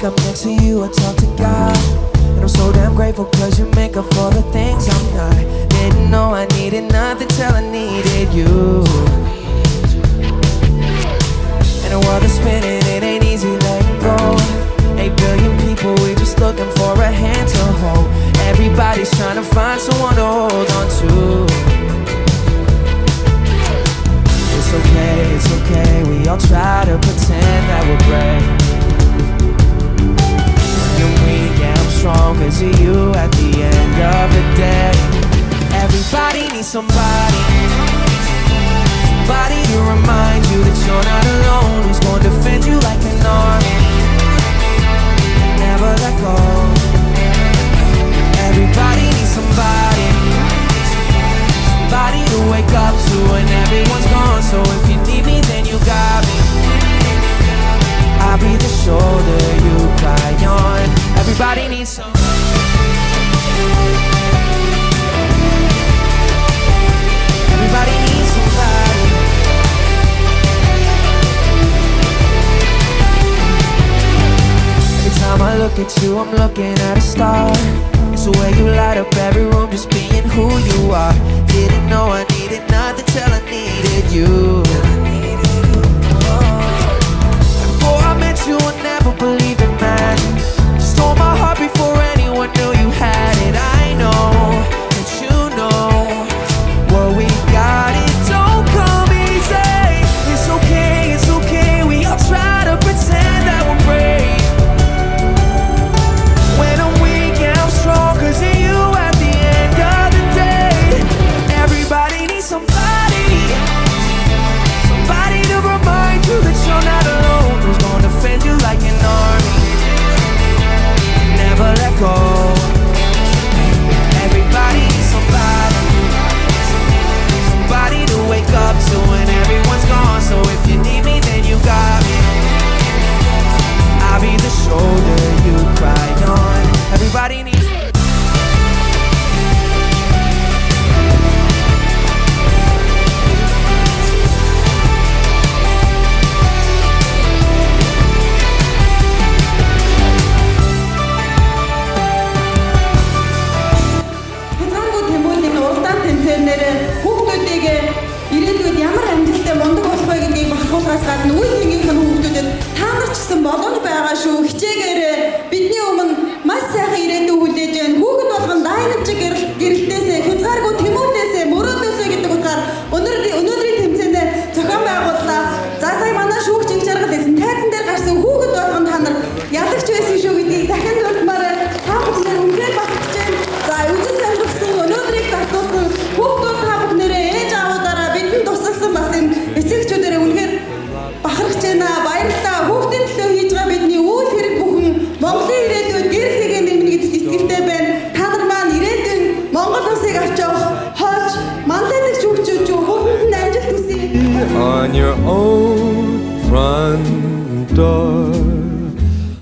I'm next to you, I talk to God. And I'm so damn grateful cause you make up for the things I'm not. Didn't know I needed nothing till I needed you. And the world is spinning, it ain't easy letting go. 8 billion people, we just looking for a hand to hold. Everybody's trying to find someone to hold on to. It's okay, we all try to pretend that we're brave. When I'm weak, yeah, I'm strong cause of you at the end of the day. Everybody needs somebody. Somebody to remind you that you're not alone. Who's gonna defend you like an army and never let go. Everybody needs somebody. Somebody to wake up to when everyone's gone. So if you need me, then you got me. I'll be the shoulder you cry on. Everybody needs some. Everybody needs somebody. Every time I look at you, I'm looking at a star. It's the way you light up every room, just being who you are. Didn't know I needed nothing till I needed you. Before I met you, I never believed in magic. Just stole my heart before anyone knew you had it. I know that you know what we got. It don't come easy. It's okay, we all try to pretend that we're brave. When I'm weak, yeah, I'm strong cause of you at the end of the day. Everybody needs somebody. Somebody to remind you that you're not alone. Who's gonna defend you like an army, never let go. Everybody needs somebody. Somebody to wake up to when everyone's gone. So if you need me, then you got me. I'll be the shoulder you cry on. Everybody needs. Хүүхдүүдийг ирээдүйд ямар амжилттай мундаг болох вэ гэдгийг бахуулахаас гадна үе хангийнхын хүүхдүүдэд та нар ч гэсэн боломж байгаа шүү. Хичээгээрээ бидний өмнө маш сайхан ирээдүй хүлээж байна. Хүүхэд болгон дайнамжиг гэрэлтээсээ, хязгааргүй тэмүүлээсээ, мөрөөдөөсөө гэдэг утгаар өнөөдрийн тэмцээндээ зохион байгууллаа. За сая манай шүүгч их жаргал гэсэн тайзан дээр гарсан хүүхэд болгон та нар ялагч байсан шүү гэдгийг дахин дурдмаар та бүхэн үнээр багтж байна. За үзэл сонирхсан өнөөдрийг зарлуулсан хүүхдүүд та бүхнээрээ ээж аавуудаараа бидэнд тусалсан бас энэ эцэгчүүдээрээ үнээр бахархаж байна. Баярлалаа. Хүүхдийн төлөө хийж байгаа бидний үйл хэрэг бүхэн Монголын ирээдүйд гэр бүлийн нэрмэн гэдэгт итгэлтэй байна. Та нар маань ирээдүйн Монгол улсыг авч явах хойч манлайлагч хүүхдүүд юу хүүхэнд нь амжилт хүсье. On your own front door,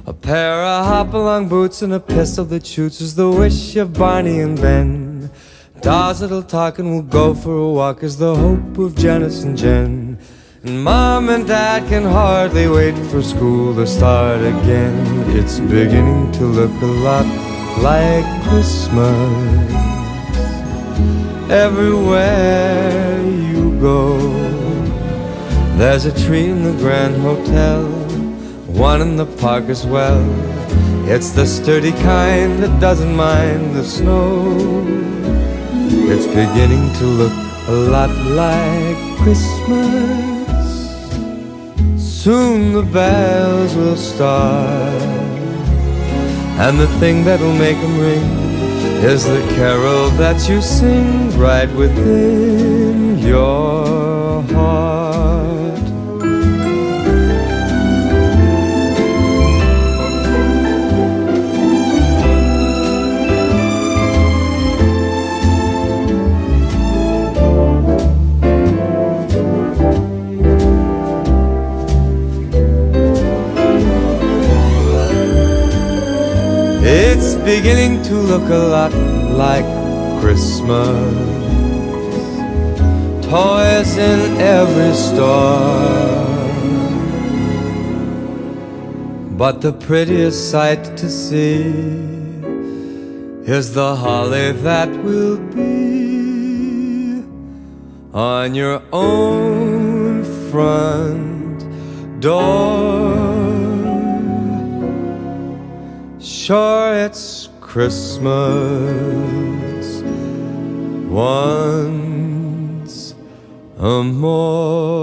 a pair of hop-along boots and a pistol that shoots is the wish of Barney and Ben. Dolls that'll talk and we'll go for a walk is the hope of Janice and Jen. And Mom and Dad can hardly wait for school to start again. It's beginning to look a lot like Christmas everywhere you go. There's a tree in the Grand Hotel, one in the park as well. It's the sturdy kind that doesn't mind the snow. It's beginning to look a lot like Christmas. Soon the bells will start, and the thing that'll make them ring is the carol that you sing right within your heart. It's beginning to look a lot like Christmas. Toys in every store, but the prettiest sight to see is the holly that will be on your own front door. Sure, it's Christmas once more.